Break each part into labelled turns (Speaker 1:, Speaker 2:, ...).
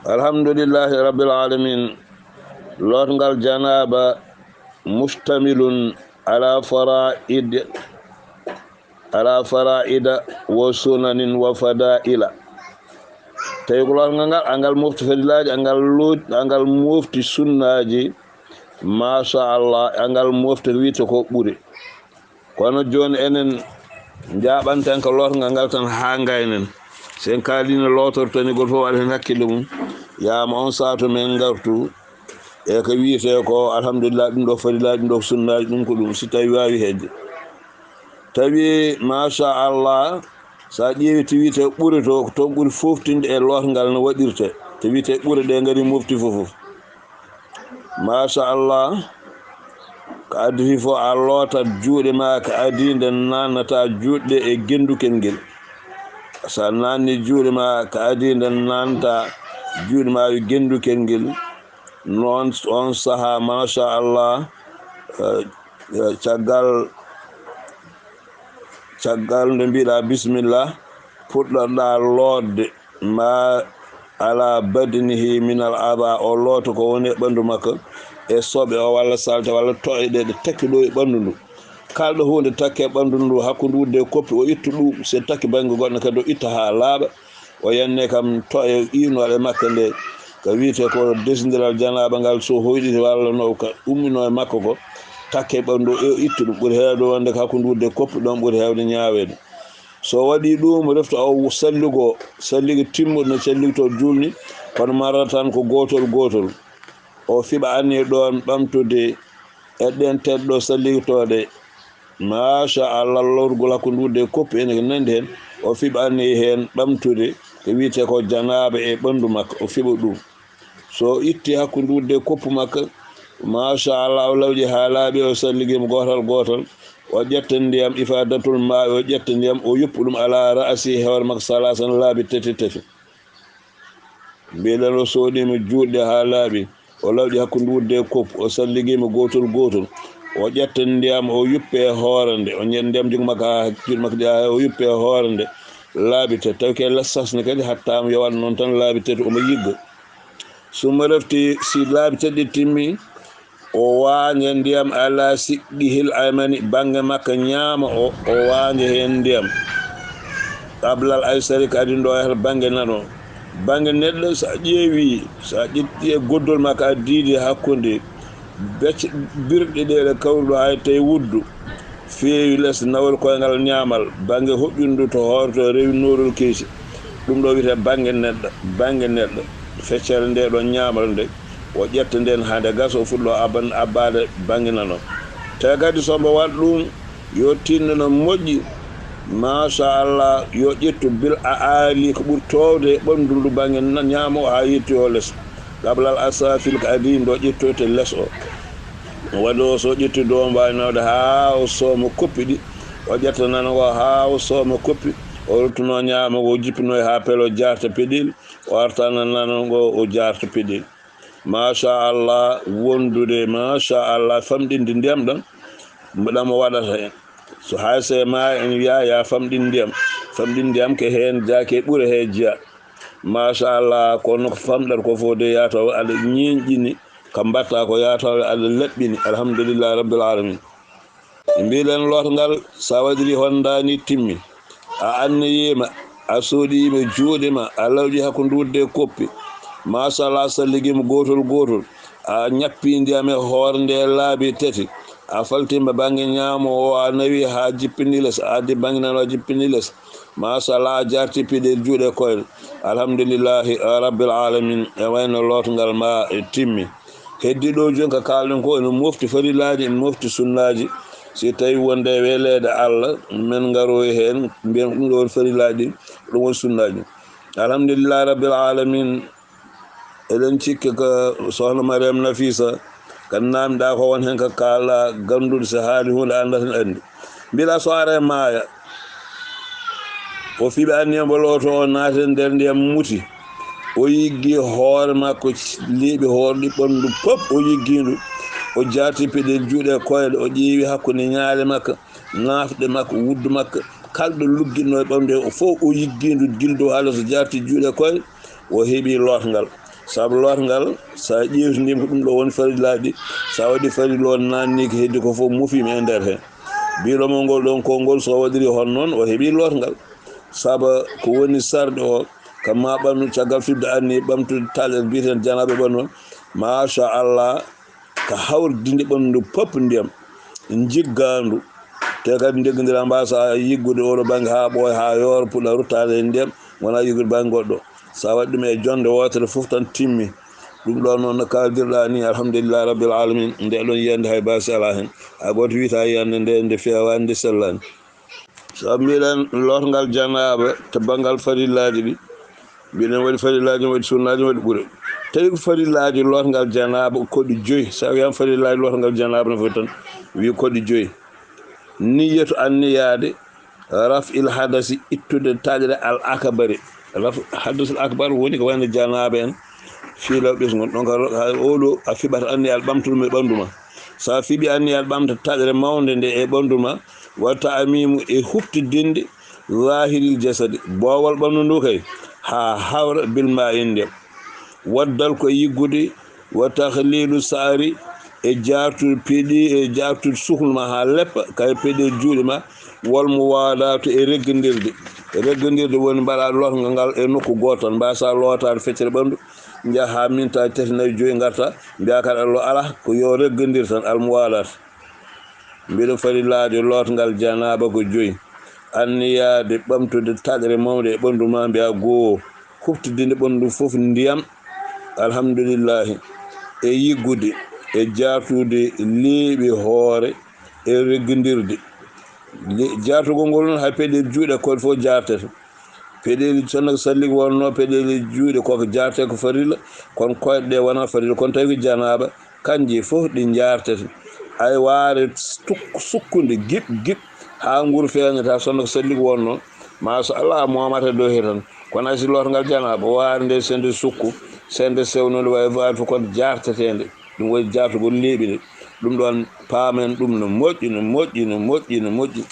Speaker 1: alhamdulillahi rabbil alamin. Lotngal Dianaba mustamilun ala fara'ida wa sunanin wa fada'ila. Tawi ko lotngal angal mofti fadilaji, angal mofti sunnaji, masha Allah, angal mofti wiite ko ɓuri. Kono joni enen jaɓanten ko lotngal ngal tan ha gaynen. Sen kalino lotortoni goto fof waɗa hen hakkille mum, yama on saatu men gartu e ko wiite ko alhamdulillah ɗum ɗo fadilaji, ɗum ɗo sunnaji, ɗum ko ɗum, si tawi wawi hedde. Tawi masha Allah, sa ƴeewi to wiite ɓuri to toon ɓuri foftinde e lotngal no waɗirte. To wiite ɓuri ɗe ngari mofti fof masha Allah, ko addi fof a lootat juuɗe ma ko adi nde nannata juuɗe e gendukel ngel. Sa nanni juuɗe ma ko adi nde nanta juuɗe ma e gendukel ngel, noon on saha masha Allah, caggal nde mbiɗa bismillah puɗɗoɗa loodde ma ala badinihi minal aba, o looto ko woni e ɓandu makko e soɓe o walla salte walla toye ɗe takki ɗo e ɓandu ndu. Kalɗo hunde takke e ɓandu ndu hakkude wudde koppi, o ittu ɗum. Se takki banggue goɗɗo kadi o itta ha laaɓa, o yanne kam toye iinoɗe makko nde ko wiite ko desdiral janaba ngal, so hoyɗiti walla no ko ummino e makko ko takke ɓandu o ittu ɗum. Ɓuuri hewde wonde ko hakkude wudde koppi, ɗon ɓuuri hewde ñaawede. So waɗi ɗum refta o salligo timmuɗo no salligto julni, kono marata tan ko gotol o fiɓa anni ɗon ɓamtude e ɗen teɗɗo salligtoɗe masha Allah, lorgol hakkude wudde koppi ene ko nandi hen, o fiɓa anni hen ɓamtude ko wiite ko janaba e ɓandu makko, o fiɓa ɗum. So itti hakkude wudde koppu makko masha Allah, o lawƴi ha laaɓi, o salligimo gotol o ƴetta ndiyam ifadatul ma, o ƴetta ndiyam o yuppu ɗum ala ra'asi hewre makko salasan laabi tati. mbiɗen o soɗima juuɗe ha laaɓi, o lawƴi hakkude wudde koppu, o salligimo gotol o ƴetta ndiyam o yuppe hoore nde, o ñen ndiyam jogu makko ha juuɗe makko ɗi o yuppe hoore nde laabi tati. Tawi ke lassasne kadi hattama yo waɗa noon tan laabi tati, omo yigga. Summa refti si laabi tati timmi, o waañe ndiyam ala siqqi hil aymani, banggue makko ñaama o waañe hen ndiyam qablal aysari, ko adi ndo hata banggue nano. Banggue neɗɗo sa ƴeewi, sa ƴetti e goddol makko a diidi hakkude becce birɗe ɗe ɗe kawruɗo hay tawi wuddu feewi less nawol koyngal ñaamal, banggue hoɓɓindu to hoore to rewi norol keesi, ɗum ɗo wiyete banggue neɗɗo feccere nde ɗo ñaamal nde, o ƴetta nden hande gas o fuɗɗo abbade banggue nano. Tawi kadi sombo waɗ ɗum yo tinno no moƴƴi masha Allah, yo ƴettu bil a aali ko ɓuuri towde e ɓandu ndu banggue ñaamo ha yetti o less qablal asafil, ko adi ndo ƴettoyte less o waɗi o. So ƴetti do mbawi nawde ha o sooma koppi ɗi, o ƴetta nano o ha o sooma koppi, o ruttuno ñaamo o jippino ha peelo jarta peɗel, o arta nano ngo o jarta peɗel. masha Allah, wondude masha Allah, famɗinde ndiyam ɗam mbaɗamo waɗata hen. So hay se ma en wiya ya famɗin ndiyam ke hen jaake ɓuure he jeeya masha Allah. Kono ko famɗata ko fof de yataw aɗa ñiñƴini, ko mbatta ko yataw aɗa laɓɓini. Alhamdulillah rabbil alamin. Mbiɗen lotngal sa waɗiri hondani timmi, a anniyima, a soɗima juuɗe ma, a lawƴi hakkude wudde koppi masha Allah, salligima gotol a ñappi ndiyam e hoore nde laabi tati, a faltima banggue ñaamo o, a nawi ha jippini less, a addi banggue nano a jippini less masha Allah, a jarti piɗe juuɗe koyɗe. Alhamdulillahi rabbil alamin. E wayno lotngal ma e timmi. Heddi ɗo joni ko kalɗen ko ene mofti farilaji, ene mofti sunnaji. Si tawi wonde welede Allah, men garoy hen mbiyen ɗum ɗo farilaji, ɗum woni sunnaji. Alhamdulillahi rabbil alamin. Eɗen cikki ko sohna Mariam Nafisa kan namɗa ko won hen ko kala ganduɗo, so haali hunde anda tan andi. Mbiɗa so are maaya, o fiɓe anniyamo loto o naati nder ndiyam muti, o yiggi hoore makko leeɓi hoore ɗi ɓandu pop, o yiggindu, o jarti peɗel juuɗe koyɗe, o ƴeewi hakkude ñaale makko, ngafɗe makko, wuddu makko, kalɗo lugginno e ɓamde o fof o yiggindu gildo haala so jarti juuɗe koyɗe, o heeɓi lotngal. sabu lotngal sa ƴewtindima ko ɗum ɗo woni farillaji sa waɗi faril o nanni ko heddi ko fof mufima e nder hen biɗomo ngol ɗon konngol so waɗiri hon noon o heeɓi lotngal saba ko woni sarɗe o kamma ɓandu caggal fibde anni ɓamtude taƴere mbiyeten janaɓe ɓandu machallah ko hawrdinde ɓandu pop ndiyam jiggandu te kadi jeggodira mbasa yiggude oɗo banggue ha ɓooya ha yoora puɗɗa ruttade e ndiyam wona yiggude banggue goɗɗo sa waɗi ɗum e jonde wotere foof tan timmi ɗum ɗo noon no kaldirɗa ni alhamdulillah rabbil alamin nde ɗon yiyande hay basi ala hen ha goto wiyata yiyande nde fewani nde sellani so mbiɗen lotngal janaba to banggal farillaji ɗi mbiɗen waɗi farillaji waɗi sunnaji waɗi ɓuure tawi ko farillaji lotngal janaba koɗi joyyi sa wiyama farillaji lotngal janaba no foti tan wi koɗi joyyi niyatu anniyade raf il hadasi ittude taƴre al akbari raf hadas al akbar woni ko wayno janaba en fiilaw ɓesgol donc oɗo a fiɓata anniyal ɓamtuɗum e ɓanduma sa fiiɓi anniyal ɓamta taƴre mawde nde e ɓanduma watta amimu e huftidinde zahiril jasadi bowal ɓandu ndu kay ha hawra bilma en ndiyam waddal ko yiggude wa tahlilu saari e jartude peeɗi e jartude suhluma ha leppa kay peeɗe juuɗe ma wolmo waɗatu e reggodirde woni mbaɗa lotngal ngal e nokku goto tan mbasa lotade feccere ɓandu jaaha minta tati nayi joyi garta mbiya kadi allo ala ko yo reggodir tan almo waɗata mbiɗo farillaji lotngal janaba ko joyi anniyade ɓamtude taƴre mawde e ɓandu ma mbiya goho huftidinde ɓandu foof ndiyam alhamdulillahi e yiggude e jartude leeɓi hoore e reggodirde jartugol ngol noon hay peeɗeli juuɗe koɗe fof jartete peeɗeli sonno ko salli wonno peeɗeli juuɗe koko jarte ko farilla kono koyɗe ɗe wona farilla kono tawi ko janaba kanji fof ɗi jartete ay waare sukkude guiɓ ha nguur feeñata sonno ko salli wonno machallah momata dow he tan kono aysi lotngal janaba waare nde sende sukku sende sewnode wawi waade fof kono jartetede ɗum woni jartugol leeɓi de ɗum ɗon paamen ɗum no moƴƴi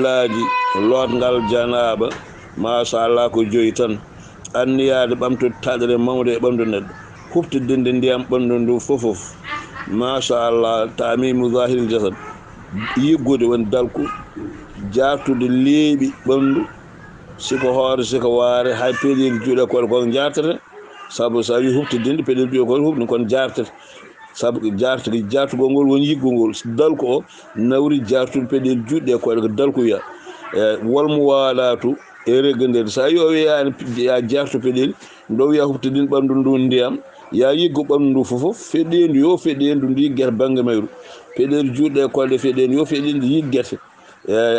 Speaker 1: laaji lotngal janaba machallah ko joyi tan anniyade ɓamtude taƴre mawde e ɓandu neɗɗo huftidinde ndiyam ɓandu ndu fofof machallah tamimu zahiril jasad yiggude woni dalku jartude leeɓi ɓandu siko hoore siko waare hay peeɗeli juuɗe koɗe koko jartete saabu sa wi huftidinde peeɗeli juuɗe koɗe hufni kono jartete saabu jartugol ngol woni yiggugol dalku o nawri jartude peeɗeli juuɗe koɗe ko dalku wiya wolmo waɗatu e reggodirde sa wi o wiyani ya jartu peeɗeli ndo wiya huftidinde ɓandu ndu ndiyam ya yiggo ɓandu ndu fofof feɗendu yo feɗendu ndi yiggete banggue mayru peeɗeli juuɗe koɗe feɗendu yo feɗendu yiggete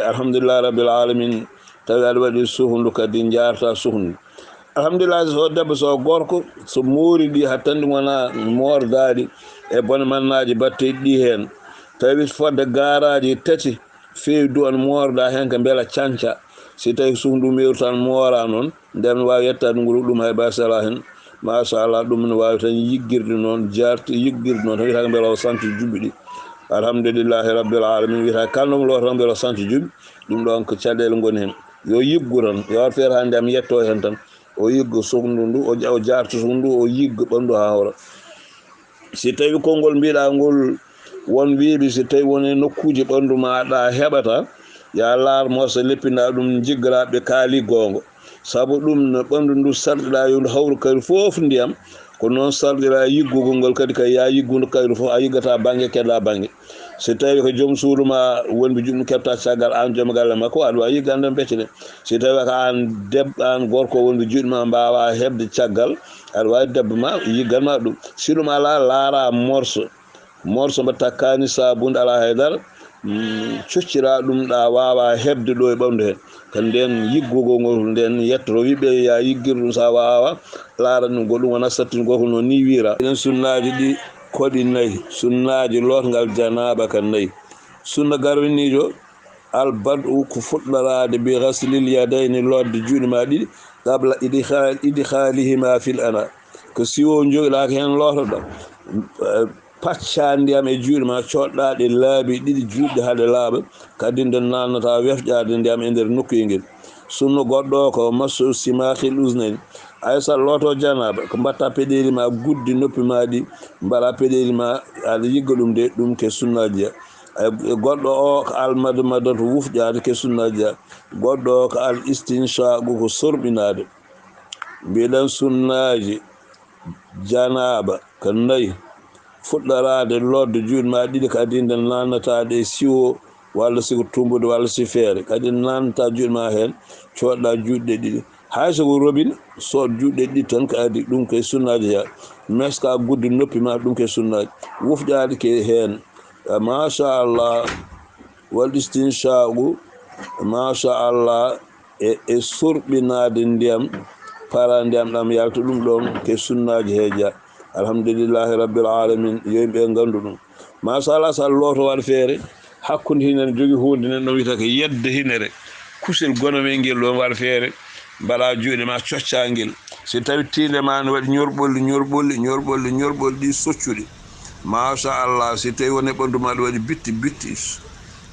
Speaker 1: alhamdulillah rabbil alamin tawi aɗa waɗi suhndu kadi jarta suhndu alhamdulillah so debbo so gorko so moori ɗi hattandi wona mordaɗi e bone mannaji batteɗi ɗi hen tawi fodde garaji tati fewi duwan morda hen ko beela canca si tawi suhndu meru tan moora noon nden wawi yettade nguru ɗum hay basala hen machallah ɗum no wawi tan yiggirde noon jarti yiggirde noon tan wiyata beela o santi juɓɓi ɗi alhamdulillahi rabbil alamin wiyata kalnomo loota tan beela o santi juɓɓi ɗum ɗon ko caɗele goni hen yo yiggu tan yo wat feere hande am yetto hen tan o yiggo suhndu ndu o jarta suhndu o yiggo ɓandu ha hawra si tawi konngol mbiɗa ngol won wiiɓi si tawi woni nokkuji ɓandu maɗa heɓata ya laar morso leppina ɗum jiggaraɓe kaali gongo saabu ɗum no ɓandu ndu sarɗiɗa yo ndu hawru kayru foof ndiyam ko noon sarɗira yiggugol ngol kadi kay ya yiggundu kayru foof a yiggata banggue keɗɗa banggue si tawi ko joom suudu ma wonɓe juɗɗum keɓta caggal an joom galle makko aɗa wawi yiggande becce ɗe si tawi ko an debbo an gorko wonɓe juɗɗum ma mbawa hebde caggal aɗa wawi debbo ma yigganma ɗum si ɗum ala laara morso mbatta kani sabunde ala haydara coccira ɗum ɗa wawa hebde ɗo e ɓandu he ko nden yiggugol ngol nden yettoro wiɓe ya yiggir ɗum sa wawa laara ɗum goɗɗum wona sattingol no ni wira enen sunnaji ɗi koɗi nayyi sunnaji lotngal janaba ka nayyi sunna garwinijo albad'u ko fuɗɗorade bi ghaslil yadayni lodde juuɗe ma ɗiɗi qabla idkhalihima fil ana ko siwo joguiɗa ko hen lotoɗa pacca ndiyam e juuɗe ma coɗɗaɗe laabi ɗiɗi juuɗe haade laaɓa kadi nde nannata wefƴade ndiyam e nder nokkuye ngel sunno goɗɗo ko masu simakhil usnani aysa loto janaba ko mbatta peɗeli ma guddi noppi ma ɗi mbala peɗeli ma aɗa yigga ɗum de ɗum ke sunnaji goɗɗo o ko almado madoto wufƴade ke sunnaji goɗɗo o ko al istinshaqu ko sorɓinade mbiɗen sunnaji janaba ko nayi fuɗɗorade lodde juuɗe ma ɗiɗi kadi nde nannataɗe siwo walla siko tumbude walla si feere kadi nannata juuɗe ma hen coɗɗa juuɗe ɗiɗi hay soko robine sood juuɗe ɗiɗi tan ko adi ɗum koye sunnaji ha meska guddi noppi ma ɗum ke sunnaji wufƴade ke hen machallah wal istinshaqu machallah e surɓinade ndiyam para ndiyam ɗam yalta ɗum ɗon ke sunnaji heeja alhamdulillahi rabbil alamin yimɓe gandu ɗum machallah sa loto waɗa feere hakkude hinene jogui hunde nen ɗo wiyata ko yedde hinere kusel gonome ngel ɗon waɗa feere mbaɗa juuɗe ma coccaguel si tawi tinde ma ne waɗi ñorɓolli ɗi soccuɗi machallah si tawi woni ɓandu ma ɗo waɗi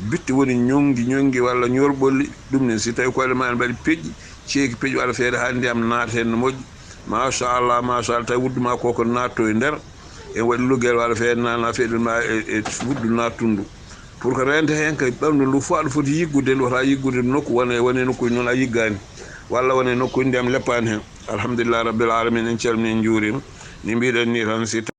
Speaker 1: bitti woni ñongi walla ñorɓolli ɗum ne si tawi koɗe ma ne mbaɗi peƴƴi ceeki peƴƴi waɗa feere ha ndiyam naata hen no moƴƴi machallah tawi wudduma koko natto e nder en waɗi luggel waɗa feere nana feɗel ma e wuddu nattundu pour que rente hen ka ɓamdu ndu fof aɗa foti yiggude ndu wota yiggude nokku wone nokkuji noon a yiggani walla wone nokkuji ndiyam leppani hen alhamdulillah rabbil alamin en calmini en juurima ni mbiɗen ni tan si